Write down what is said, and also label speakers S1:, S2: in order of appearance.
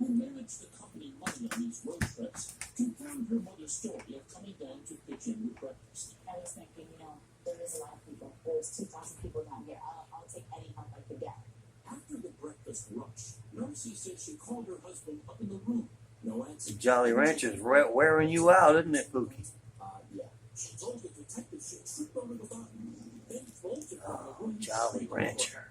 S1: who managed the company money on these road trips, confirmed her mother's story of coming down to pitch in with breakfast.
S2: I was thinking, there is a lot of people. There's 2,000 people down here. I'll take any help I could get.
S1: After the breakfast rush, Mercy said she called her husband up in the room. No answer.
S3: The Jolly Rancher's wearing you out, isn't it, Pookie?
S1: Yeah. She told the detective she tripped over the button, then bolted from the
S3: Oh,
S1: room.
S3: Jolly Rancher.